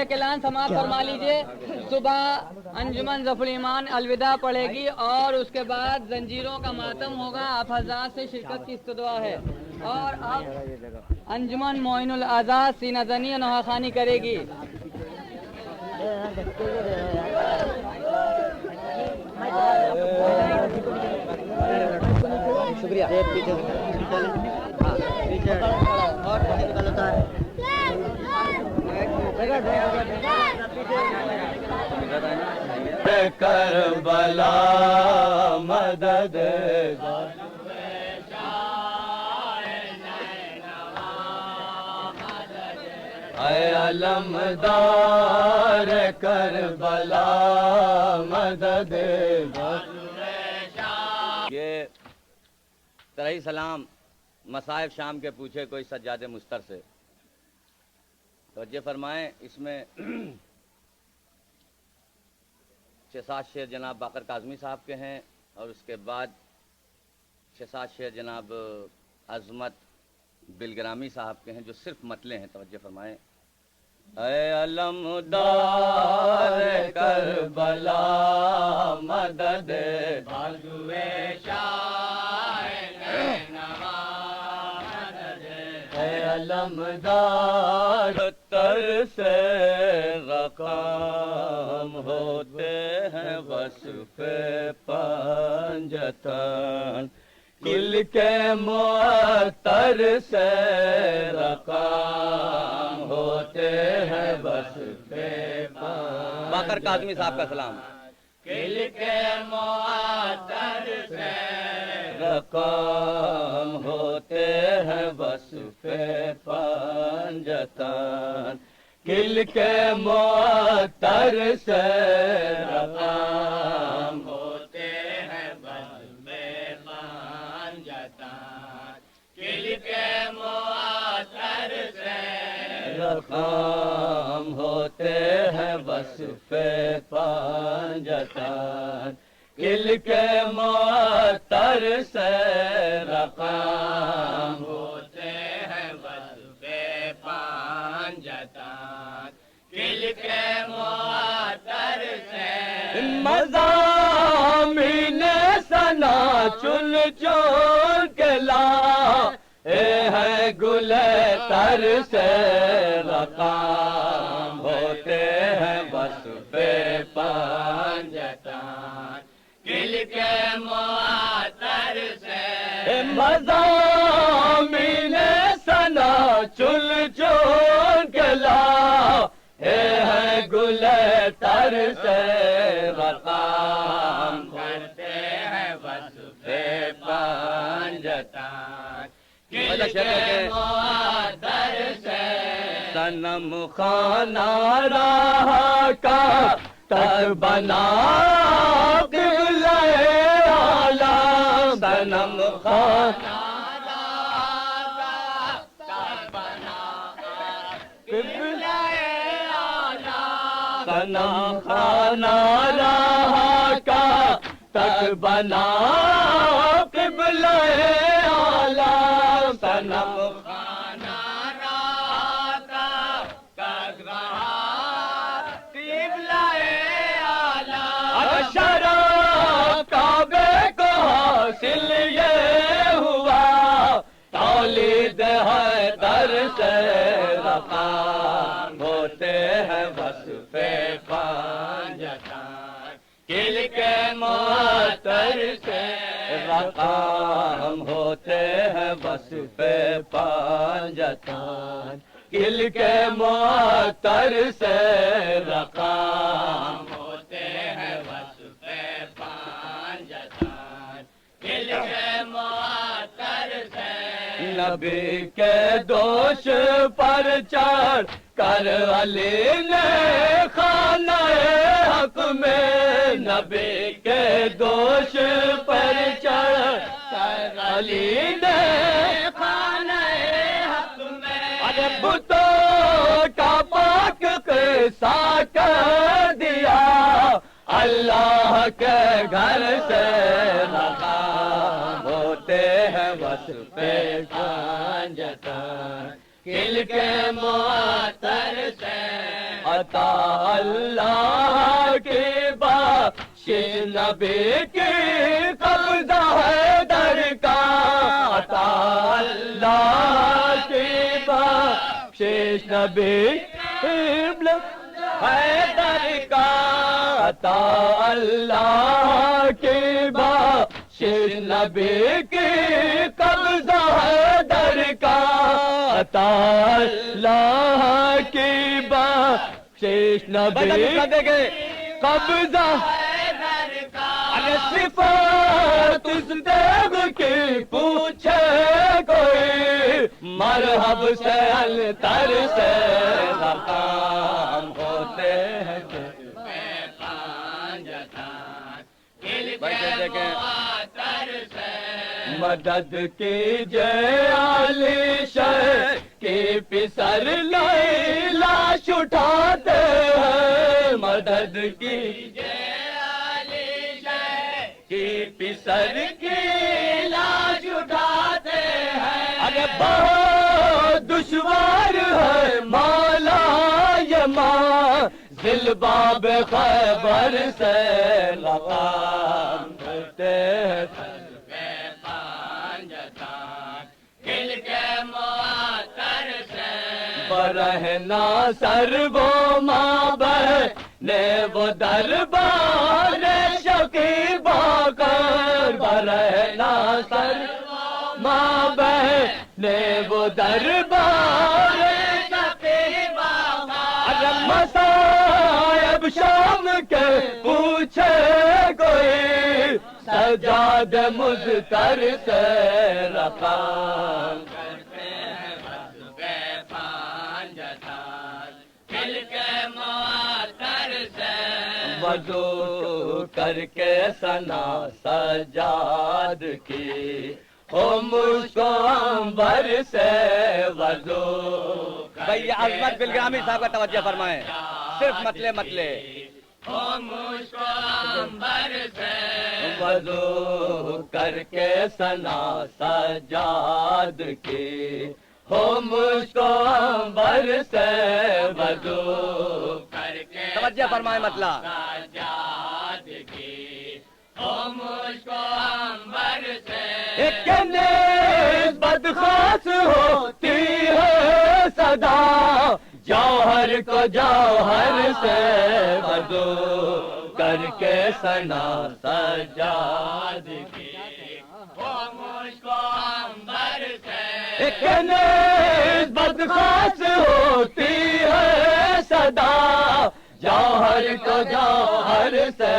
ایک اعلان سماعت فرما لیجیے. صبح انجمن ظفر ایمان الوداع پڑھے گی اور اس کے بعد زنجیروں کا ماتم ہوگا. آپ حضرات سے شرکت کی استدعا ہے. اور اب انجمن معین الاعضاء سینہ زنی نوحہ خوانی کرے گی. شکریہ. کربلا مدد اے علمدار کربلا مدد. یہ ترہی سلام مصائب شام کے پوچھے کوئی سجاد مستر سے. توجہ فرمائیں. اس میں 6-7 شعر جناب باقر کاظمی صاحب کے ہیں اور اس کے بعد 6-7 شعر جناب عظمت بلگرامی صاحب کے ہیں جو صرف متلے ہیں. توجہ فرمائیں. اے علمدار کربلا مدد بازوے شاہ نینوا مدد. اے علمدار تر سے رقام ہوتے ہیں وصف پنجتن. کل کے معطر سے رقام ہوتے ہیں وصف پنجتن. باقر کاظمی صاحب کا سلام. کل کے معطر سے رقام ہوتے ہیں وصف پنجتن. کل کے معطر سے رقام ہوتے ہیں وصف پنجتن. کل کے معطر سے رقام ہوتے ہیں وصف پنجتن. کل کے معطر سے رقام ہوتے ہیں وصف پنجتن. کل کے معطر سے مضامین ثنا چن چن کے لا ہے گل تر سے رقام ہوتے ہیں وصف پنجتن. کل کے معطر سے مضامین ثنا چن چن کے لا ہے گل تر سے رقام کرتے ہیں وصف پنجتن. کل کے معطر سے صنم خانہ راہ کا تر بنا قبلہ عالم. صنم خانہ راہ کا تر بنا قبلہ عالم. صنم خانہ راہ کا تر بنا قبلہ عالم. صنم خانہ راہ کا تر رہا قبلہ عالم. شراب کعبے کو حاصل یہ ہوا تولید حیدر سے رقام ہوتے ہیں وصف پنجتن. کل کے معطر سے رقام ہوتے ہیں وصف پنجتن. کل کے معطر سے رقام ہوتے ہیں وصف پنجتن. کل کے معطر سے نبی کے دوش پر چڑھ کر علی نے خانہ حق میں. نبی کے دوش پر چڑھ کر علی نے خانہ حق میں. ارے بتوں کا پاک قصہ کر دیا اللہ کے گھر سے رقام ہوتے ہیں وصف پنجتن. کھل کے معطر سے عطا اللہ کی بخشش نبی کی قبضہ ہے در کا عطا اللہ کی بخشش نبی ہے در کا عطا اللہ کی بخشش نبی کی قبضہ ہے در کا عطا اللہ کی بخشش نبی قبضہ ارے صفات اس دیو کی پوچھے کوئی مرحب سے التر سے مقام ہوتے ہیں مدد کیجئے علی شہ کی پسر لاش اٹھاتے ہیں مدد کیجئے علی شہ کی پسر کی لاش اٹھاتے ہیں ارے بہت دشوار ہے مولا یہ منزل باب خیبر سے مقام ہوتے ہیں برہنا سر وہ ماں بہنے وہ دربار شکیبا کر برہنا سر ماں بہنے وہ دربار شکیبا کر مصائب شام کے پوچھے کوئی سجاد مزتر سے رقام وضو کر کے ثنا سجاد کی ہو مشک عنبر سے وضو بھائی عظمت بلگرامی صاحب کا توجہ فرمائیں صرف متلے ہو مشک عنبر سے وضو کر کے ثنا سجاد کی ہو مشک عنبر سے وضو کر کے توجہ فرمائیں مطلع سجاد کی ہو مشک عنبر سے ایک نسبت خاص ہوتی ہے صدا جوہر کو جوہر سے وضو کر کے ثنا سجاد کی ہو مشک عنبر سے ایک نسبت خاص ہوتی ہے صدا جوہر کو جوہر سے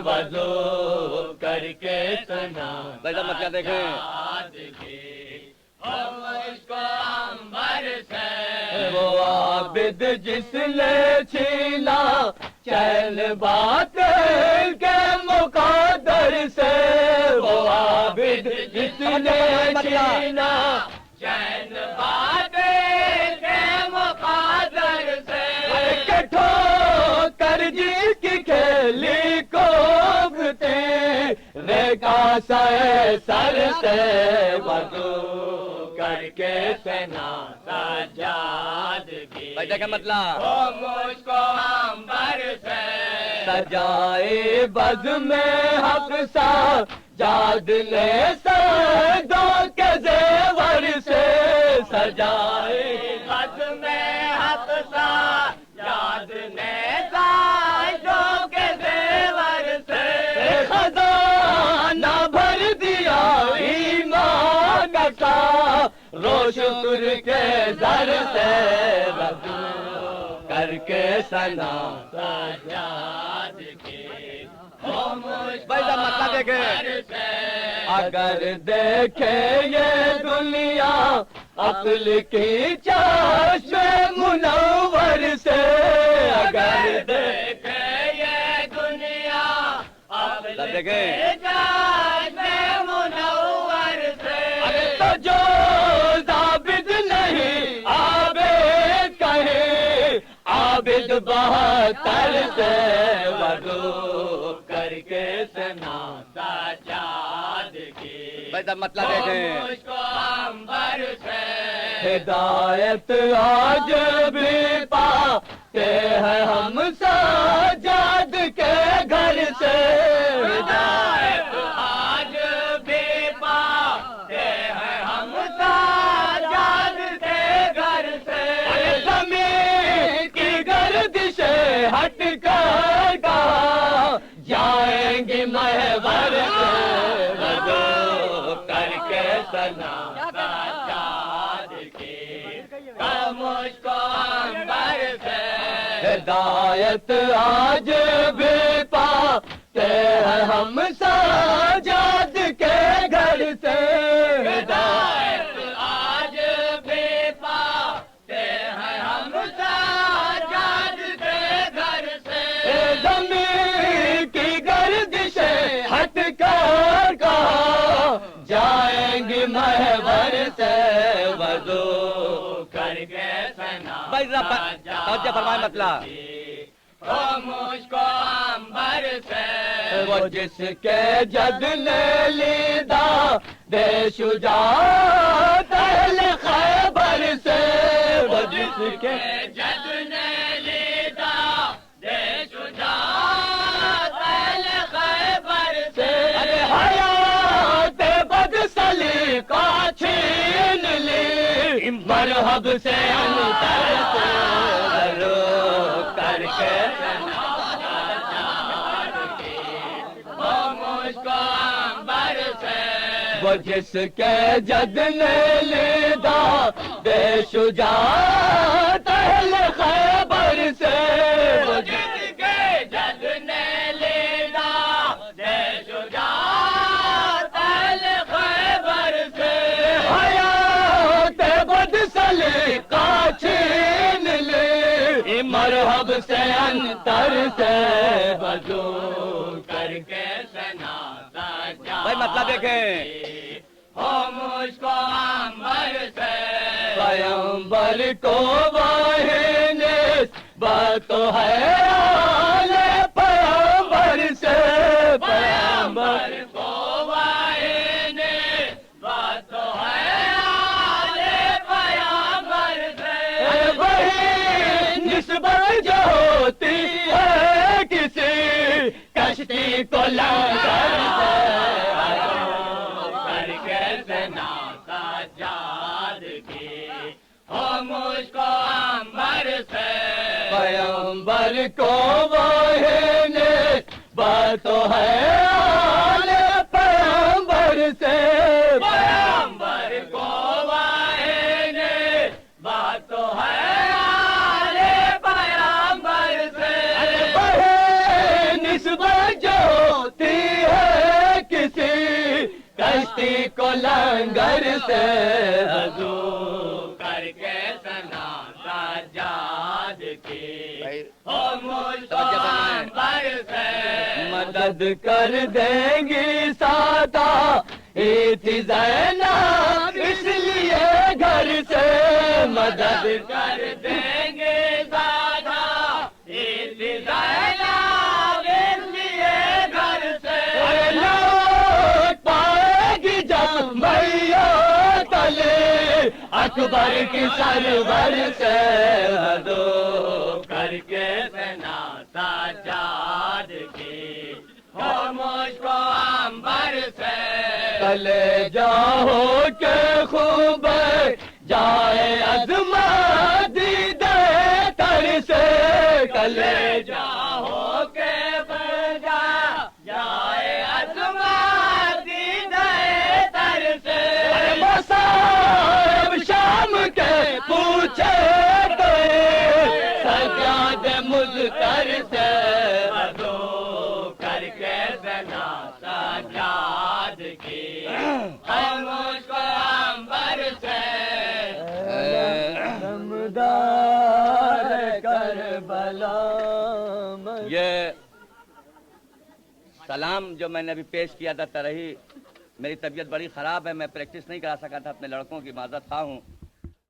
وضو کر کے ثنا مطلب دیکھیں وہ عابد جس نے چھینا چین باطل کے مقدر سے وہ عابد جس نے چھینا چین باطل کے مقدر سے کٹھو کر جی کی کھیلی کوبتے ریکا سے سر سے وضو کر کے ثنا سجاد کی بھائی دیکھیں مطلب ہو مشک عنبر سے سجائے بز میں حق سجاد نے سجدوں کے زیور سے سجائے بز میں حق سجاد نے سجدوں کے زیور سے خزانہ بھر دیا ایمان کا روش تر کے زر سے وضو کر کے ثنا سجاد کی بھائی صاحب مطلب دیکھیں اگر دیکھے یہ دنیا عقل کی چاشم منور سے اگر دیکھے یہ دنیا عقل کی چاشم منور سے تو جو ضابط نہیں عابد کہے عابد 72 سے وضو کر کے سنا سجاد کی بھائی صاحب مطلب دیکھیں مجھ کو عنبر سے ہدایت آج بھی پاتے ہیں ہم سجاد کے گھر سے ہدایت آج بھی پاتے ہیں ہم سجاد کے گھر سے زمین کی گردشیں ہٹ کر کہاں جائیں گے محور سے وضو کر کے سنا سجاد کی مجھ کو عنبر سے ہدایت آج بھی پاتے ہیں ہم سجاد کے گھر سے ہدایت آج بھی پاتے ہیں ہم سجاد کے گھر سے زمین کی گردشیں ہٹ کر کہاں جائیں گے محور سے وضو کر کے سنا بھائی صاحب توجہ فرمائیں مطلب مجھ کو عنبر سے وہ جس کے جد نے لیدا دے شجاعت اہل خیبر سے وہ جس کے جد نے لیدا دے شجاعت اہل خیبر سے حیات بد سلیقہ چھین لی مرحب سے انتر سے ضرور کر کے مجھ کو عنبر سے وہ جس کے جد نے لیدا بے شجاعت اہل خیبر سے وہ جس کے جد نے لیدا بے شجاعت اہل خیبر سے حیات بد سلیقہ چھین لی مرحب سے انتر سے وضو کر کے سنا سجاد بھائی مطلب دیکھیں مجھ کو عنبر سے پیغمبر کو وحی نسبت ہے آل پیغمبر سے پیغمبر کو وحی نسبت ہے آل پیغمبر سے وہی نسبت جو ہوتی ہے کسی کشتی کو لنگر سے کر کے سنا سجاد کی مجھ کو عنبر سے پیغمبر کو وحی نسبت ہے آل پیغمبر سے پیغمبر کو وحی نسبت ہے آل پیغمبر سے وہی نسبت جو ہوتی ہے کسی کشتی کو لنگر سے وضو کر کے سنا سجاد کی مجھ کو عنبر سے مدد کر دیں گی سادہ تھی زینب اس لیے گھر سے مدد کر دیں گے سادہ تھی زینب اس لیے گھر سے لوٹ پائے گی جب میاں تلے اکبر کی سرور سے وضو کر کے سنا سجاد کی مجھ کو عنبر سے تلے جاؤ کے خوب جائے عظمت دیدے تر سے کلے جاؤ کے بجا جائے عظمت دیدے تر سے مصائب شام کے پوچھے گئے سجاد مذکر سے وضو کر کے سنا سجاد کی مجھ کو عنبر سے نمدار کربلا یہ سلام جو میں نے ابھی پیش کیا تھا ترہی میری طبیعت بڑی خراب ہے میں پریکٹس نہیں کرا سکا تھا اپنے لڑکوں کی معذرت خواہ ہوں